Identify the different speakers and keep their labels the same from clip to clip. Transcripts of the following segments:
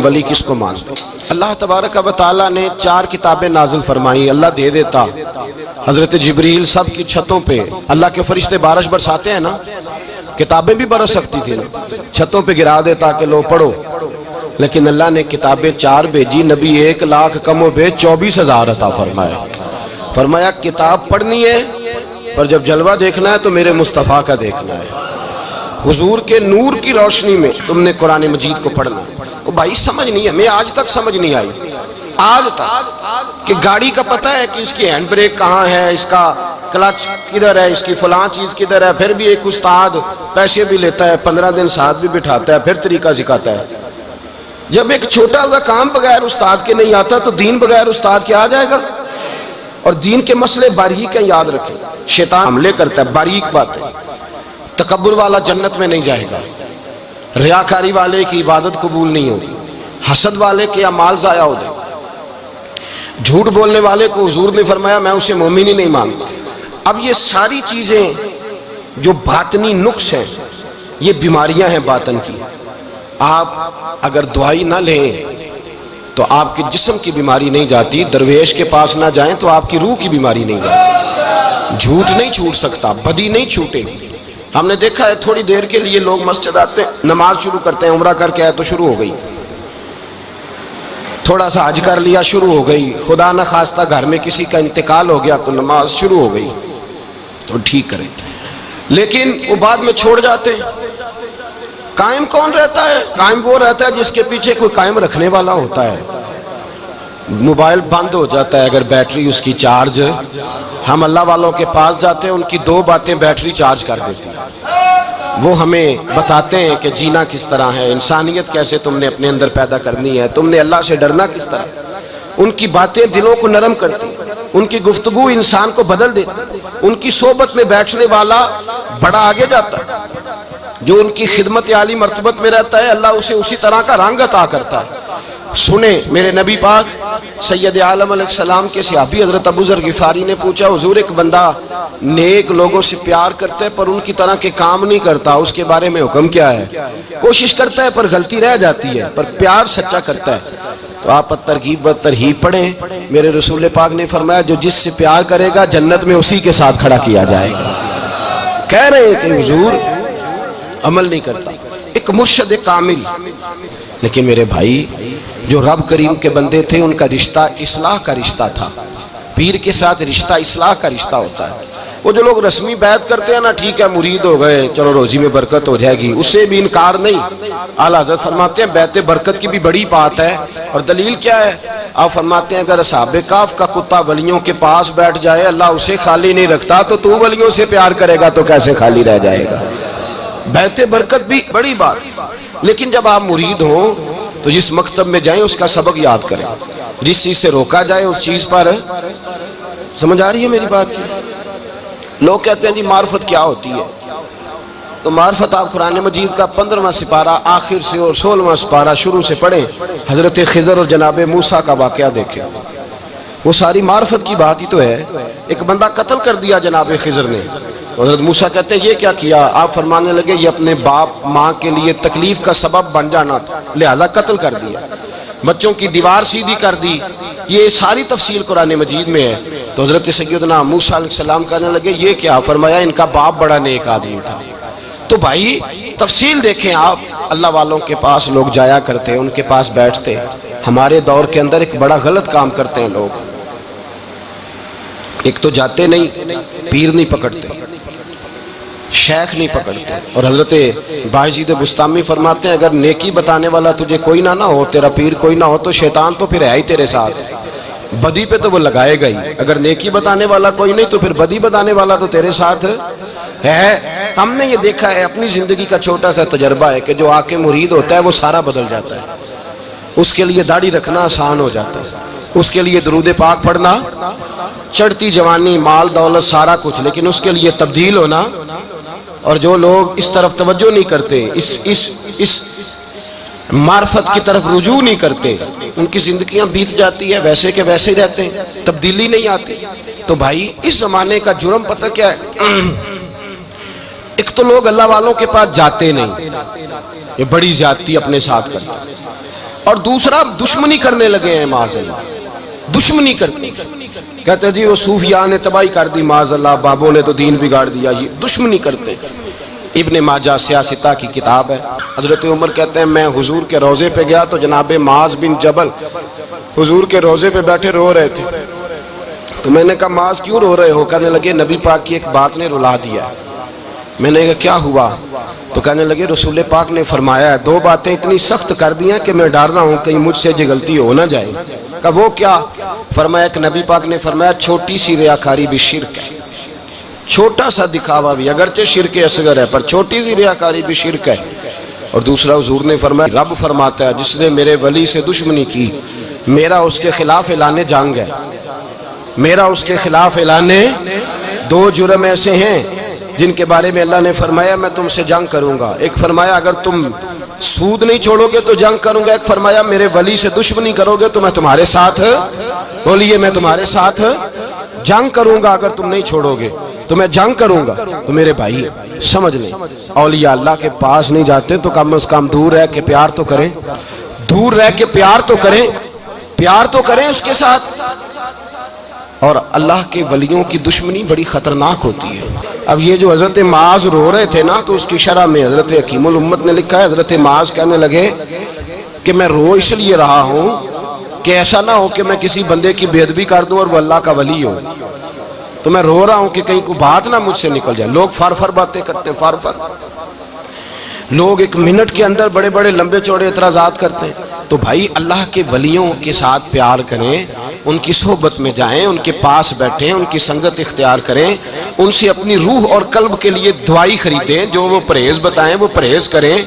Speaker 1: ولی کس کو مانتے؟ اللہ تبارک و تعالیٰ نے 4 کتابیں نازل فرمائی، اللہ دے دیتا حضرت جبریل سب کی چھتوں پہ، اللہ کے فرشتے بارش برساتے ہیں نا، کتابیں بھی برس سکتی تھی نا، چھتوں پہ گرا دیتا کہ لو پڑھو، لیکن اللہ نے کتابیں 4 بھیجی، نبی 1 لاکھ کم و بیش 24,000 عطا فرمایا۔ فرمایا کتاب پڑھنی ہے پر جب جلوہ دیکھنا ہے تو میرے مصطفیٰ کا دیکھنا ہے، حضور کے نور کی روشنی میں تم نے قرآن مجید کو پڑھنا ہے۔ وہ بھائی سمجھ نہیں ہے، میں آج تک سمجھ نہیں آئی، آج تک کہ گاڑی کا پتہ ہے کہ اس کی ہینڈ بریک کہاں ہے، اس کا کلچ کدھر ہے، اس کی فلاں چیز کدھر ہے، پھر بھی ایک استاد پیسے بھی لیتا ہے، 15 دن ساتھ بھی بٹھاتا ہے، پھر طریقہ سکھاتا ہے۔ جب ایک چھوٹا سا کام بغیر استاد کے نہیں آتا تو دین بغیر استاد کے آ جائے گا؟ اور دین کے مسئلے باریک ہیں، یاد رکھیں، شیطان حملے کرتا ہے، باریک بات ہے۔ تکبر والا جنت میں نہیں جائے گا، ریاکاری والے کی عبادت قبول نہیں ہوگی، حسد والے کے اعمال ضائع ہو جائے، جھوٹ بولنے والے کو حضور نے فرمایا میں اسے مومن ہی نہیں مانتا۔ اب یہ ساری چیزیں جو باطنی نقص ہیں، یہ بیماریاں ہیں باطن کی۔ آپ اگر دوائی نہ لیں تو آپ کے جسم کی بیماری نہیں جاتی، درویش کے پاس نہ جائیں تو آپ کی روح کی بیماری نہیں جاتی۔ جھوٹ نہیں چھوٹ سکتا، بدی نہیں چھوٹے گی۔ ہم نے دیکھا ہے تھوڑی دیر کے لیے لوگ مسجد آتے ہیں، نماز شروع کرتے ہیں، عمرہ کر کے آئے تو شروع ہو گئی، تھوڑا سا حج کر لیا شروع ہو گئی، خدا نہ خواستہ گھر میں کسی کا انتقال ہو گیا تو نماز شروع ہو گئی، تو ٹھیک کریں، لیکن وہ بعد میں چھوڑ جاتے ہیں۔ قائم کون رہتا ہے؟ قائم وہ رہتا ہے جس کے پیچھے کوئی قائم رکھنے والا ہوتا ہے۔ موبائل بند ہو جاتا ہے اگر بیٹری اس کی چارج، ہم اللہ والوں کے پاس جاتے ہیں، ان کی 2 باتیں بیٹری چارج کر دیتی ہیں، وہ ہمیں بتاتے ہیں کہ جینا کس طرح ہے، انسانیت کیسے تم نے اپنے اندر پیدا کرنی ہے، تم نے اللہ سے ڈرنا کس طرح۔ ان کی باتیں دلوں کو نرم کرتی، ان کی گفتگو انسان کو بدل دیتی، ان کی صحبت میں بیٹھنے والا بڑا آگے جاتا ہے، جو ان کی خدمت عالی مرتبت میں رہتا ہے اللہ اسے اسی طرح کا رنگ عطا کرتا ہے۔ سنیں میرے نبی پاک سید عالم علیہ السلام کے صحابی حضرت ابو ذر غفاری نے پوچھا حضور ایک بندہ نیک لوگوں سے پیار کرتا ہے پر ان کی طرح کے کام نہیں کرتا، اس کے بارے میں حکم کیا ہے؟ کوشش کرتا ہے پر غلطی رہ جاتی ہے، پر پیار سچا کرتا ہے۔ تو آپ ترغیب و ترہیب پڑھیں، میرے رسول پاک نے فرمایا جو جس سے پیار کرے گا جنت میں اسی کے ساتھ کھڑا کیا جائے گا۔ کہہ رہے ہیں کہ حضور عمل نہیں کرتا، ایک مرشد کامل، لیکن میرے بھائی جو رب کریم کے بندے تھے ان کا رشتہ اصلاح کا رشتہ تھا، پیر کے ساتھ رشتہ اصلاح کا رشتہ ہوتا ہے۔ وہ جو لوگ رسمی بیعت کرتے ہیں نا، ٹھیک ہے مرید ہو گئے چلو روزی میں برکت ہو جائے گی، اس سے بھی انکار نہیں۔ اعلیٰ حضرت فرماتے ہیں بیعت برکت کی بھی بڑی بات ہے، اور دلیل کیا ہے؟ آپ فرماتے ہیں اگر اصحاب کہف کا کتا ولیوں کے پاس بیٹھ جائے اللہ اسے خالی نہیں رکھتا، تو ولیوں سے پیار کرے گا تو کیسے خالی رہ جائے گا؟ بیعت برکت بھی بڑی بات، لیکن جب آپ مرید ہوں تو جس مکتب میں جائیں اس کا سبق یاد کریں، جس چیز سے روکا جائے اس چیز پر، سمجھ آ رہی ہے میری بات کی؟ لوگ کہتے ہیں جی معرفت کیا ہوتی ہے، تو معرفت آپ قرآن مجید کا 15واں سپارہ آخر سے اور 16واں سپارہ شروع سے پڑھیں، حضرت خضر اور جناب موسیٰ کا واقعہ دیکھیں، وہ ساری معرفت کی بات ہی تو ہے۔ ایک بندہ قتل کر دیا جناب خضر نے، حضرت موسیٰ کہتے ہیں یہ کیا کیا؟ آپ فرمانے لگے یہ اپنے باپ ماں کے لیے تکلیف کا سبب بن جانا تھا لہذا قتل کر دیا، بچوں کی دیوار سیدھی کر دی، یہ ساری تفصیل قرآن مجید میں ہے۔ تو حضرت سیدنا موسیٰ علیہ السلام کہنے لگے یہ کیا؟ فرمایا ان کا باپ بڑا نیک آدمی تھا۔ تو بھائی تفصیل دیکھیں آپ، اللہ والوں کے پاس لوگ جایا کرتے، ان کے پاس بیٹھتے۔ ہمارے دور کے اندر ایک بڑا غلط کام کرتے ہیں لوگ، ایک تو جاتے نہیں، پیر نہیں پکڑتے، شیخ نہیں پکڑتے، اور حضرت باجید بستامی فرماتے ہیں اگر نیکی بتانے والا تجھے کوئی نہ ہو، تیرا پیر کوئی نہ ہو، تو شیطان تو پھر ہے ہی تیرے ساتھ، بدی پہ تو وہ لگائے گا ہی۔ اگر نیکی بتانے والا کوئی نہیں تو پھر بدی بتانے والا تو تیرے ساتھ ہے۔ ہم نے یہ دیکھا ہے، اپنی زندگی کا چھوٹا سا تجربہ ہے کہ جو آ کے مرید ہوتا ہے وہ سارا بدل جاتا ہے، اس کے لیے داڑھی رکھنا آسان ہو جاتا ہے، اس کے لیے درود پاک پڑھنا، چڑھتی جوانی مال دولت سارا کچھ، لیکن اس کے لیے تبدیل ہونا۔ اور جو لوگ اس طرف توجہ نہیں کرتے، اس معرفت کی طرف رجوع نہیں کرتے، ان کی زندگیاں بیت جاتی ہے ویسے کہ ویسے رہتے ہیں، تبدیلی نہیں آتی۔ تو بھائی اس زمانے کا جرم پتہ کیا ہے؟ ایک تو لوگ اللہ والوں کے پاس جاتے نہیں، یہ بڑی زیادتی اپنے ساتھ کرتے، اور دوسرا دشمنی کرنے لگے ہیں معاذ اللہ، دشمنی کرتے کہتے جی وہ صوفیاء نے تباہی کر دی معاذ اللہ، بابوں نے تو دین بگاڑ دیا، یہ دشمنی کرتے ہیں۔ ابن ماجہ سیاستہ کی کتاب ہے، حضرت عمر کہتے ہیں میں حضور کے روضے پہ گیا تو جناب معاذ بن جبل حضور کے روضے پہ بیٹھے رو رہے تھے، تو میں نے کہا معاذ کیوں رو رہے ہو؟ کہنے لگے نبی پاک کی ایک بات نے رلا دیا۔ میں نے کہا کیا ہوا؟ تو کہنے لگے رسول پاک نے فرمایا ہے دو باتیں اتنی سخت کر دی ہیں کہ میں ڈر رہا ہوں کہیں مجھ سے یہ غلطی ہو نہ جائے۔ کہا وہ کیا؟ فرمایا کہ نبی پاک نے فرمایا چھوٹی سی ریاکاری بھی شرک ہے، چھوٹا سا دکھاوا بھی اگرچہ شرک اصغر ہے پر چھوٹی سی ریاکاری بھی شرک ہے۔ اور دوسرا حضور نے فرمایا رب فرماتا ہے جس نے میرے ولی سے دشمنی کی میرا اس کے خلاف اعلان جنگ ہے، میرا اس کے خلاف اعلان۔ دو جرم ایسے ہیں جن کے بارے میں اللہ نے فرمایا میں تم سے جنگ کروں گا، ایک فرمایا اگر تم سود نہیں چھوڑو گے تو جنگ کروں گا، ایک فرمایا میرے ولی سے دشمنی کرو گے تو میں تمہارے ساتھ، بولیے میں تمہارے ساتھ جنگ کروں گا، اگر تم نہیں چھوڑو گے تو میں جنگ کروں گا۔ تو میرے بھائی سمجھ لیں اولیاء اللہ کے پاس نہیں جاتے تو کم از کم دور رہ کے پیار تو کریں، دور رہ کے پیار تو کریں، پیار تو کریں اس کے ساتھ۔ اور اللہ کے ولیوں کی دشمنی بڑی خطرناک ہوتی ہے۔ اب یہ جو حضرت معاذ رو رہے تھے نا تو اس کی شرح میں حضرت حکیم الامت نے لکھا ہے حضرت معاذ کہنے لگے کہ میں رو اس لیے رہا ہوں کہ ایسا نہ ہو کہ میں کسی بندے کی بے ادبی کر دوں اور وہ اللہ کا ولی ہو، تو میں رو رہا ہوں کہ کہیں کوئی بات نہ مجھ سے نکل جائے۔ لوگ فار فار باتیں کرتے ہیں، فار فار لوگ ایک منٹ کے اندر بڑے بڑے لمبے چوڑے اعتراضات کرتے ہیں۔ تو بھائی اللہ کے ولیوں کے ساتھ پیار کریں، ان کی صحبت میں جائیں، ان کے پاس بیٹھیں، ان کی سنگت اختیار کریں، ان سے اپنی روح اور قلب کے لیے دعائی خریدیں، جو وہ پرہیز بتائیں وہ پرہیز کریں،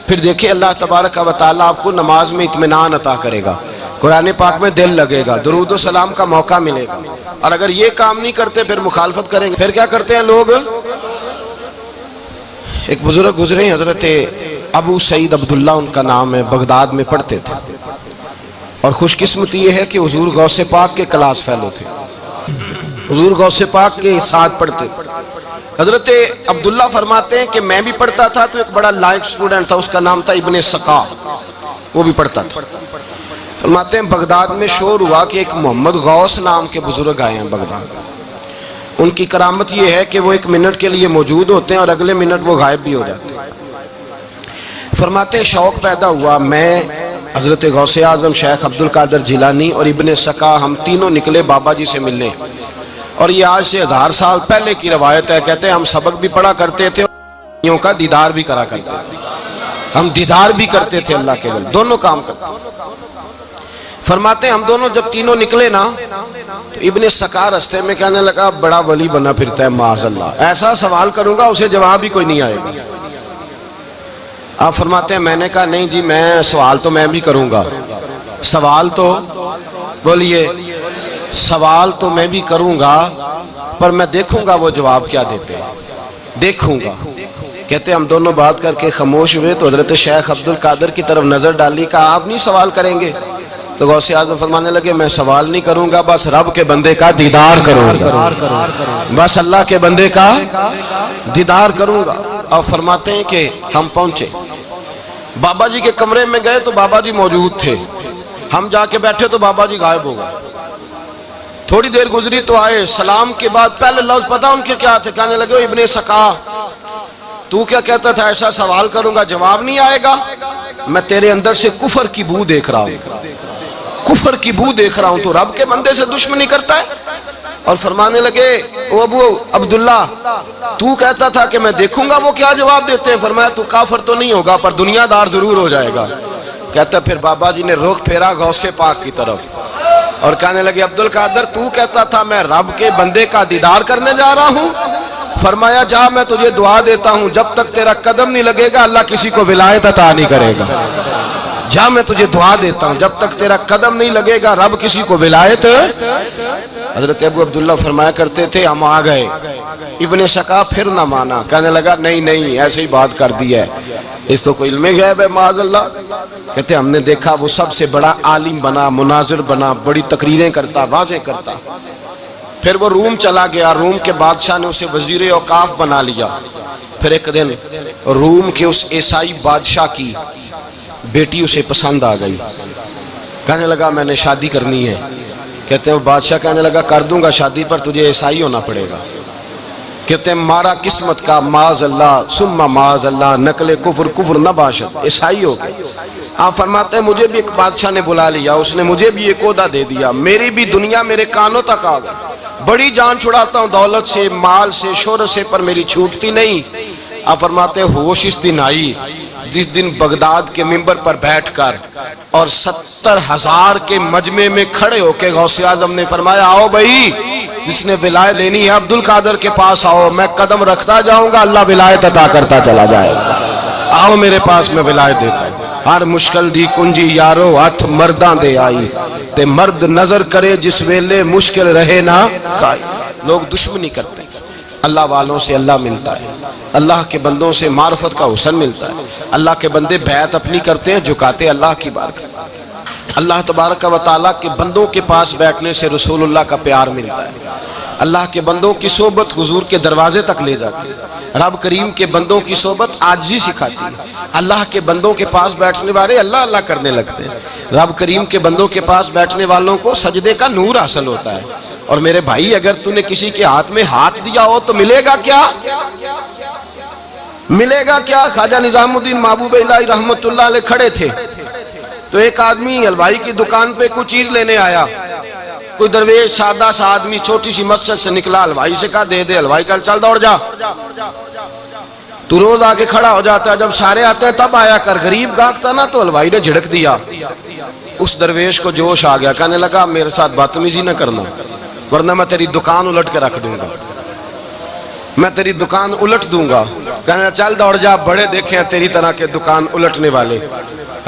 Speaker 1: پھر دیکھیں اللہ تبارک و تعالیٰ آپ کو نماز میں اطمینان عطا کرے گا، قرآن پاک میں دل لگے گا، درود و سلام کا موقع ملے گا۔ اور اگر یہ کام نہیں کرتے پھر مخالفت کریں گے۔ پھر کیا کرتے ہیں لوگ؟ ایک بزرگ گزرے ہیں حضرت ابو سعید عبداللہ ان کا نام ہے، بغداد میں پڑھتے تھے، اور خوش قسمتی یہ ہے کہ حضور غوث پاک کے کلاس فیلو تھے، حضور غوث پاک کے ساتھ پڑھتے تھے۔ حضرت عبداللہ فرماتے ہیں کہ میں بھی پڑھتا تھا تو ایک بڑا لائق سٹوڈنٹ تھا، اس کا نام تھا ابن سقا، وہ بھی پڑھتا تھا۔ فرماتے ہیں بغداد میں شور ہوا کہ ایک محمد غوث نام کے بزرگ آئے ہیں بغداد، ان کی کرامت یہ ہے کہ وہ ایک منٹ کے لیے موجود ہوتے ہیں اور اگلے منٹ وہ غائب بھی ہو جاتے ہیں۔ فرماتے ہیں شوق پیدا ہوا، میں حضرت غوث اعظم شیخ عبد القادر جیلانی اور ابن سقا ہم تینوں نکلے بابا جی سے ملنے، اور یہ آج سے 1000 سال پہلے کی روایت ہے۔ کہتے ہیں ہم سبق بھی پڑھا کرتے تھے اور کا دیدار بھی کرا کرتے تھے، ہم دیدار بھی کرتے تھے اللہ کے ولی، دونوں کام کرتے۔ فرماتے ہیں ہم دونوں جب تینوں نکلے نا تو ابن سقا رستے میں کہنے لگا بڑا ولی بنا پھرتا ہے معاذ اللہ، ایسا سوال کروں گا اسے جواب ہی کوئی نہیں آئے گا۔ آپ فرماتے ہیں میں نے کہا نہیں جی میں سوال تو میں بھی کروں گا، سوال تو بولیے سوال تو میں بھی کروں گا، پر میں دیکھوں گا وہ جواب کیا دیتے ہیں، دیکھوں گا۔ کہتے ہیں ہم دونوں بات کر کے خاموش ہوئے تو حضرت شیخ عبد القادر کی طرف نظر ڈالی، کہا آپ نہیں سوال کریں گے؟ تو غوث اعظم فرمانے لگے میں سوال نہیں کروں گا، بس رب کے بندے کا دیدار کروں گا، بس اللہ کے بندے کا دیدار کروں گا۔ اور فرماتے ہیں کہ ہم پہنچے بابا جی کے کمرے میں، گئے تو بابا جی موجود تھے، ہم جا کے بیٹھے تو بابا جی غائب ہو گئے۔ تھوڑی دیر گزری تو آئے، سلام کے بعد پہلے لفظ پتہ ان کے کیا تھے؟ کہنے لگے ابن سقا تو کیا کہتا تھا ایسا سوال کروں گا جواب نہیں آئے گا؟ میں تیرے اندر سے کفر کی بو دیکھ رہا ہوں، کفر کی بو دیکھ رہا ہوں، تو رب کے بندے سے دشمنی کرتا ہے۔ اور فرمانے لگے او ابو عبداللہ تو کہتا تھا کہ میں دیکھوں گا وہ کیا جواب دیتے ہیں۔ فرمایا تو کافر تو نہیں ہوگا پر دنیا دار ضرور ہو جائے گا۔ کہتا پھر بابا جی نے رخ پھیرا غوث پاک کی طرف اور کہنے لگے عبد القادر تو کہتا تھا میں رب کے بندے کا دیدار کرنے جا رہا ہوں، فرمایا جا میں تجھے دعا دیتا ہوں جب تک تیرا قدم نہیں لگے گا اللہ کسی کو ولایت عطا نہیں کرے گا، جا میں تجھے دعا دیتا ہوں جب تک تیرا قدم نہیں لگے گا رب کسی کو ولایت۔ حضرت ابو عبداللہ فرمایا کرتے تھے ہم آ گئے، ابن سقا پھر نہ مانا، کہنے لگا نہیں نہیں ایسے ہی بات کر دی ہے، اس تو کوئی علم غیب ہے معاذ اللہ۔ کہتے ہم نے دیکھا وہ سب سے بڑا عالم بنا، مناظر بنا، بڑی تقریریں کرتا، واضح کرتا۔ پھر وہ روم چلا گیا، روم کے بادشاہ نے اسے وزیر اوقاف بنا لیا۔ پھر ایک دن روم کے اس عیسائی بادشاہ کی بیٹی اسے پسند آ گئی، کہنے لگا میں نے شادی کرنی ہے. کہتے ہیں بادشاہ کہنے لگا کر دوں گا شادی، پر تجھے عیسائی ہونا پڑے گا. کہتے ہیں مارا قسمت کا معاذ اللہ ثم معاذ اللہ، نقل کفر کفر نہ باشد، عیسائی ہو گئے. آپ فرماتے ہیں مجھے بھی ایک بادشاہ نے بلا لیا، اس نے مجھے بھی ایک عہدہ دے دیا، میری بھی دنیا میرے کانوں تک آ گئی، بڑی جان چھڑاتا ہوں دولت سے مال سے شہرت سے، پر میری چھوٹتی نہیں. آپ فرماتے ہیں ہوش اس دن آئی جس دن بغداد کے منبر پر بیٹھ کر اور 70,000 کے مجمع میں کھڑے ہو کے غوث اعظم نے فرمایا آؤ بھائی، جس نے ولایت لینی ہے عبد القادر کے پاس آؤ، میں قدم رکھتا جاؤں گا، اللہ ولایت عطا کرتا چلا جائے گا. آؤ میرے پاس میں ولایت دیتا ہوں. ہر مشکل دی کنجی یارو ہاتھ مرداں دے آئی، تے مرد نظر کرے جس ویلے مشکل رہے نہ کائی. لوگ دشمنی کرتے ہیں، اللہ والوں سے اللہ ملتا ہے، اللہ کے بندوں سے معرفت کا حسن ملتا ہے. اللہ کے بندے بیعت اپنی کرتے ہیں، جھکاتے اللہ کی بارگاہ. اللہ تبارک و تعالیٰ کے بندوں کے پاس بیٹھنے سے رسول اللہ کا پیار ملتا ہے. اللہ کے بندوں کی صحبت حضور کے دروازے تک لے جاتی ہے. رب کریم کے بندوں کی صحبت عاجزی سکھاتی ہے. اللہ کے بندوں کے پاس بیٹھنے والے اللہ اللہ کرنے لگتے ہیں. رب کریم کے بندوں کے پاس بیٹھنے والوں کو سجدے کا نور حاصل ہوتا ہے. اور میرے بھائی اگر تو نے کسی کے ہاتھ میں ہاتھ دیا ہو تو ملے گا کیا؟ ملے گا کیا؟ خواجہ نظام الدین محبوب الہی رحمت اللہ علیہ کھڑے تھے تو ایک آدمی حلوائی کی دکان پہ کچھ چیز لینے آیا. کوئی درویش سادہ سا آدمی چھوٹی سی مسجد سے نکلا، حلوائی سے کہا دے دے. حلوائی کہا چل دوڑ جا، تو روز آگے کھڑا ہو جاتا ہے، جب سارے آتے ہیں تب آیا کر. غریب گاہک تھا نا تو حلوائی نے جھڑک دیا. اس درویش کو جوش آ گیا، کہنے لگا میرے ساتھ بدتمیزی نہ کرنا ورنہ میں تیری دکان الٹ کے رکھ دوں گا، میں تیری دکان الٹ دوں گا. کہنے چل دوڑ جا، بڑے دیکھے ہیں تیری طرح کے دکان الٹنے والے.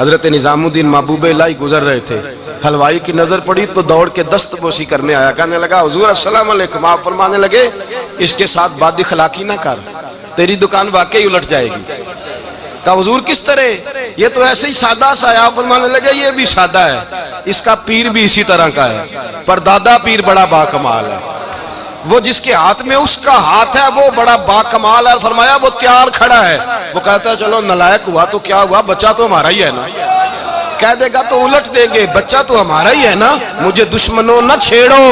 Speaker 1: حضرت نظام الدین محبوب الہی گزر رہے تھے، حلوائی کی نظر پڑی تو دوڑ کے دست بوسی کرنے آیا. کہنے لگا حضور السلام علیکم. آپ فرمانے لگے اس کے ساتھ بد اخلاقی نہ کر، تیری دکان واقعی الٹ جائے گی. کہا حضور کس طرح؟ یہ تو ایسے ہی سادہ سا ہے. آپ فرمانے لگے یہ بھی سادہ ہے، اس کا پیر بھی اسی طرح کا ہے، پر دادا پیر بڑا باکمال ہے. وہ جس کے ہاتھ میں اس کا ہاتھ ہے وہ بڑا باکمال ہے. فرمایا وہ تیار کھڑا ہے. وہ کہتا ہے چلو نالائق ہوا تو کیا ہوا، بچہ تو ہمارا ہی ہے نا. کہہ دے گا تو الٹ دیں گے، بچہ تو ہمارا ہی ہے نا. مجھے دشمنوں نہ چھیڑو،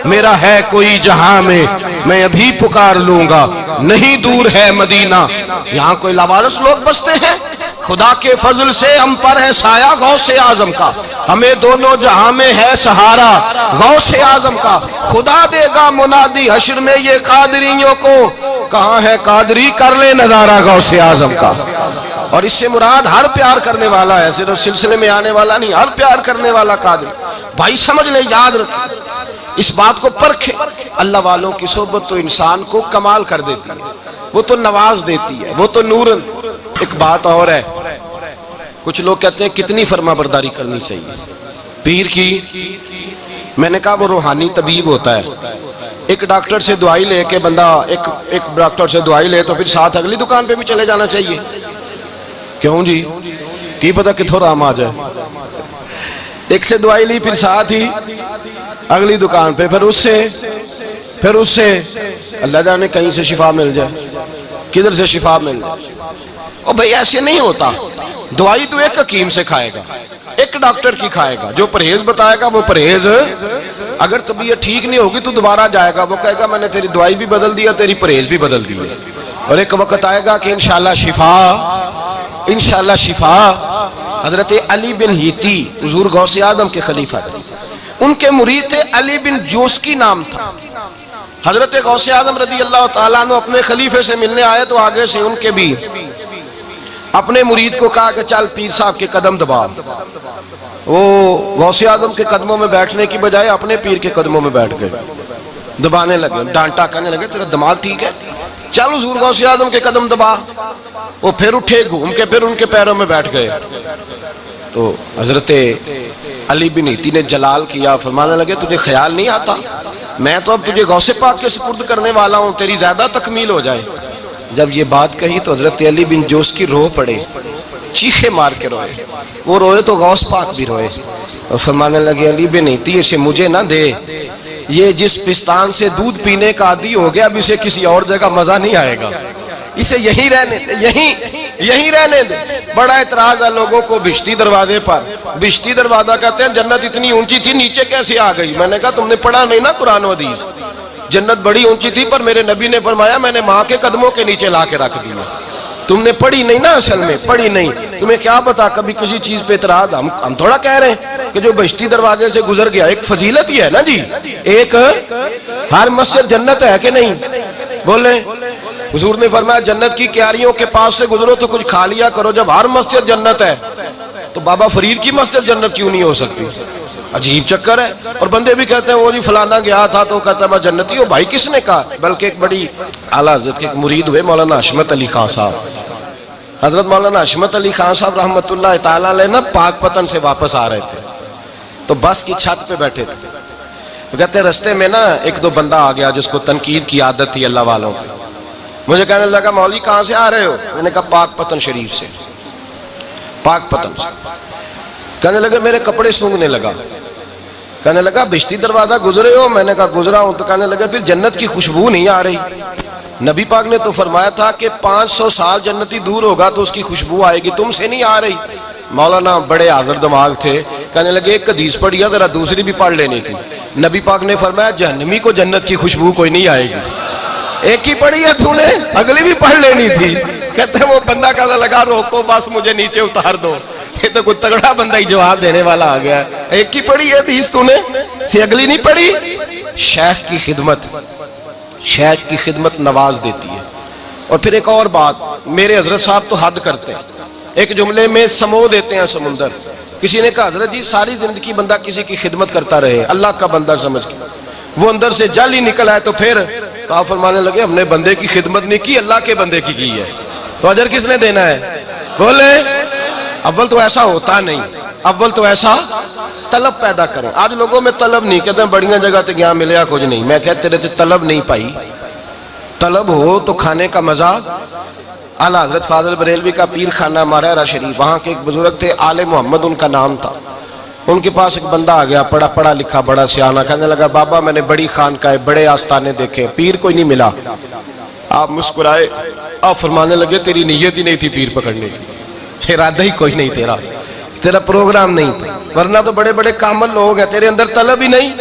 Speaker 1: میرا ہے کوئی جہاں میں ابھی پکار لوں گا، نہیں دور ہے مدینہ. یہاں کوئی لاوارث لوگ بستے ہیں، خدا کے فضل سے ہم پر ہے سایہ غوث اعظم کا، ہمیں دونوں جہاں میں ہے سہارا غوث اعظم کا. خدا دے گا منادی حشر میں یہ قادریوں کو، کہاں ہے قادری کر لے نظارہ غوث اعظم کا. اور اس سے مراد ہر پیار کرنے والا ہے، صرف سلسلے میں آنے والا نہیں، ہر پیار کرنے والا قادر. بھائی سمجھ لیں، یاد رکھیں، اس بات کو پرکھیں. اللہ والوں کی صحبت تو انسان کو کمال کر دیتی ہے، وہ تو نواز دیتی ہے، وہ تو نورن. ایک بات اور ہے، کچھ لوگ کہتے ہیں کتنی فرما برداری کرنی چاہیے پیر کی. میں نے کہا وہ روحانی طبیب ہوتا ہے. ایک ڈاکٹر سے دوائی لے کے بندہ ایک ڈاکٹر سے دوائی لے تو پھر ساتھ اگلی دکان پہ بھی چلے جانا چاہیے. کیوں جی؟ کی پتہ کتھوں رام آ جائے. ایک سے دوائی لی پھر ساتھ ہی اگلی دکان پہ، پھر اس سے اللہ جانے کہیں سے شفا مل جائے، کدھر سے شفا مل جائے. اور بھئی ایسے نہیں ہوتا. دوائی تو ایک حکیم سے کھائے گا، ایک ڈاکٹر کی کھائے گا، جو پرہیز بتائے گا وہ پرہیز. اگر طبیعت ٹھیک نہیں ہوگی تو دوبارہ جائے گا، وہ کہے گا میں نے تیری دوائی بھی بدل دیا، تیری پرہیز بھی بدل دی. اور ایک وقت آئے گا کہ انشاءاللہ شفا. حضرت علی بن ہیتی حضور غوث اعظم کے خلیفہ تھے، ان کے مرید تھے علی بن جوسکی نام تھا. حضرت غوث اعظم رضی اللہ تعالیٰ عنہ اپنے خلیفے سے ملنے آئے تو آگے سے ان کے بھی اپنے مرید کو کہا کہ چل پیر صاحب کے قدم دبا. وہ غوث اعظم کے قدموں میں بیٹھنے کی بجائے اپنے پیر کے قدموں میں بیٹھ گئے، دبانے لگے، ڈانٹا کہنے لگے تیرا دماغ ٹھیک ہے، چل حضور غوث اعظم کے قدم دبا. وہ پھر اٹھے، گھوم کے پھر ان کے پیروں میں بیٹھ گئے. تو حضرت علی بن ہیتی نے جلال کیا، فرمانے لگے تجھے خیال نہیں آتا میں تو اب تجھے غوث پاک کے سپرد کرنے والا ہوں، تیری زیادہ تکمیل ہو جائے. جب یہ بات کہی تو حضرت علی بن جوس کی رو پڑے، چیخے مار کے روئے. وہ روئے تو غوث پاک بھی روئے اور فرمانے لگے علی بن ہیتی اسے مجھے نہ دے، یہ جس پستان سے دودھ پینے کا عادی ہو گیا اب اسے کسی اور جگہ مزہ نہیں آئے گا، اسے یہیں رہنے دے، یہیں رہنے دے. بڑا اعتراض ہے لوگوں کو بھشتی دروازے پر. بھشتی دروازہ کہتے ہیں جنت اتنی اونچی تھی نیچے کیسے آ گئی؟ میں نے کہا تم نے پڑھا نہیں نا قرآن و حدیث. جنت بڑی اونچی تھی پر میرے نبی نے فرمایا میں نے ماں کے قدموں کے نیچے لا کے رکھ دیا. تم نے پڑھی نہیں نا، اصل میں پڑھی نہیں. تمہیں کیا پتا کبھی کسی چیز پہ اعتراض. ہم تھوڑا کہہ رہے ہیں کہ جو بہشتی دروازے سے گزر گیا ایک فضیلت ہی ہے نا جی. ایک ہر مسجد جنت ہے کہ نہیں؟ بولیں. حضور نے فرمایا جنت کی کیاریوں کے پاس سے گزرو تو کچھ کھا لیا کرو. جب ہر مسجد جنت ہے تو بابا فرید کی مسجد جنت کیوں نہیں ہو سکتی؟ عجیب چکر ہے. اور بندے بھی کہتے ہیں وہ جی فلانا گیا تھا تو کہتا ہے میں جنتی ہوں. بھائی کس نے کہا؟ بلکہ ایک بڑی اعلیٰ حضرت کے مرید ہوئے مولانا حشمت علی خان صاحب. حضرت مولانا حشمت علی خان صاحب رحمۃ اللہ تعالیٰ علیہ نا پاک پتن سے واپس آ رہے تھے تو بس کی چھت پہ بیٹھے تھے. کہتے ہیں رستے میں نا ایک دو بندہ آ گیا جس کو تنقید کی عادت تھی اللہ والوں پہ. مجھے کہنے لگا مولوی کہاں سے آ رہے ہو؟ میں نے کہا پاک پتن شریف سے. پاک پتن سے. کہنے لگے میرے کپڑے سونگنے لگا. کہنے لگا بہشتی دروازہ گزرے ہو؟ میں نے کہا گزرا ہوں. تو کہنے لگا پھر جنت کی خوشبو نہیں آ رہی؟ نبی پاک نے تو فرمایا تھا کہ 500 سال جنتی دور ہوگا تو اس کی خوشبو آئے گی، تم سے نہیں آ رہی. مولانا بڑے حاضر دماغ تھے. کہنے لگے ایک حدیث پڑھی ہے ذرا دوسری بھی پڑھ لینی تھی. نبی پاک نے فرمایا جہنمی کو جنت کی خوشبو کوئی نہیں آئے گی. ایک ہی پڑھی ہے تو نے اگلی بھی پڑھ لینی تھی. کہتے ہیں وہ بندہ کہنے لگا روکو بس مجھے نیچے اتار دو. یہ تو کوئی تگڑا بندہ ہی جواب دینے والا آ گیا. ایک ہی پڑھی ہے حدیث تو نے سے اگلی نہیں پڑھی. شیخ کی خدمت، شیخ کی خدمت نواز دیتی ہے. اور پھر ایک اور بات، میرے حضرت صاحب تو حد کرتے ہیں. ایک جملے میں سمو دیتے ہیں سمندر. کسی نے کہا حضرت جی ساری زندگی بندہ کسی کی خدمت کرتا رہے اللہ کا بندہ سمجھ کے، وہ اندر سے جل ہی نکل آئے تو پھر تو آپ فرمانے لگے ہم نے بندے کی خدمت نہیں کی اللہ کے بندے کی ہے. تو اجر کس نے دینا ہے؟ بولے. اول تو ایسا ہوتا نہیں. اول تو ایسا طلب پیدا کریں. آج لوگوں میں طلب نہیں. کہتے ہیں بڑیاں جگہ تے گیا ملیا کچھ نہیں. میں کہتے تیرے تے طلب نہیں پائی. طلب ہو تو کھانے کا مزہ. اعلیٰ حضرت فاضل بریلوی کا پیر خانہ مارہرہ شریف، وہاں کے ایک بزرگ تھے آل محمد ان کا نام تھا. ان کے پاس ایک بندہ آ گیا پڑھا لکھا بڑا سیانہ. کہنے لگا بابا میں نے بڑی خانقاہیں بڑے آستانے دیکھے پیر کوئی نہیں ملا. آپ مسکرائے. آپ فرمانے لگے تیری نیت ہی نہیں تھی پیر پکڑنے کی، ارادہ ہی کوئی نہیں تیرا پروگرام نہیں تھا. ورنہ تو بڑے بڑے کامل لوگ ہیں، تیرے اندر طلب ہی نہیں.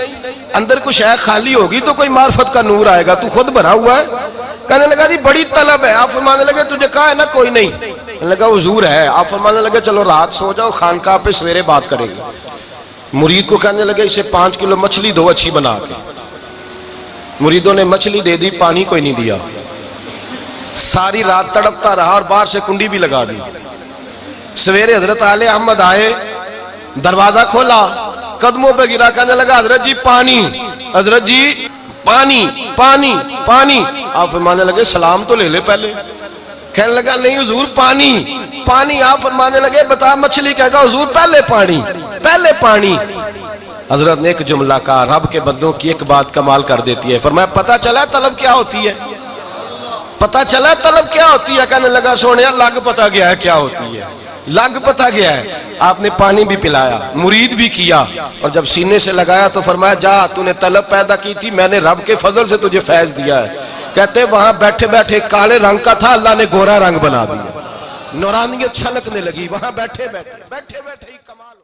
Speaker 1: اندر کچھ ہے خالی ہوگی تو کوئی معرفت کا نور آئے گا. تو خود بھرا ہوا ہے. کہنے لگا جی بڑی طلب ہے. آپ فرمانے لگے تجھے کہا ہے نا کوئی نہیں؟ کہنے لگا حضور ہے. آپ فرمانے لگے چلو رات سو جاؤ خانقاہ پہ سویرے بات کریں گے. مرید کو کہنے لگے اسے 5 کلو مچھلی دو اچھی بنا کے. مریدوں نے مچھلی دے دی، پانی کوئی نہیں دیا. ساری رات تڑپتا رہا اور باہر سے کنڈی بھی لگا دی. سویرے حضرت آل احمد آئے، دروازہ کھولا، قدموں پہ گرا. کہنے لگا حضرت جی پانی، حضرت جی پانی پانی پانی. آپ فرمانے لگے سلام تو لے لے پہلے. کہنے لگا نہیں حضور پانی پانی. آپ فرمانے لگے بتا مچھلی کہے گا حضور پہلے پانی پہلے پانی. حضرت نے ایک جملہ کہا رب کے بندوں کی ایک بات کمال کر دیتی ہے. فرمایا پتہ چلا طلب کیا ہوتی ہے؟ پتہ چلا طلب کیا ہوتی ہے؟ کہنے لگا سونے لگ پتہ گیا ہے کیا ہوتی ہے، لگ پتہ گیا ہے. آپ نے پانی بھی پلایا، مرید بھی کیا، اور جب سینے سے لگایا تو فرمایا جا تو نے طلب پیدا کی تھی، میں نے رب کے فضل سے تجھے فیض دیا ہے. کہتے وہاں بیٹھے بیٹھے کالے رنگ کا تھا اللہ نے گورا رنگ بنا دیا. نورانیت چھلکنے لگی وہاں بیٹھے بیٹھے ہی کمال.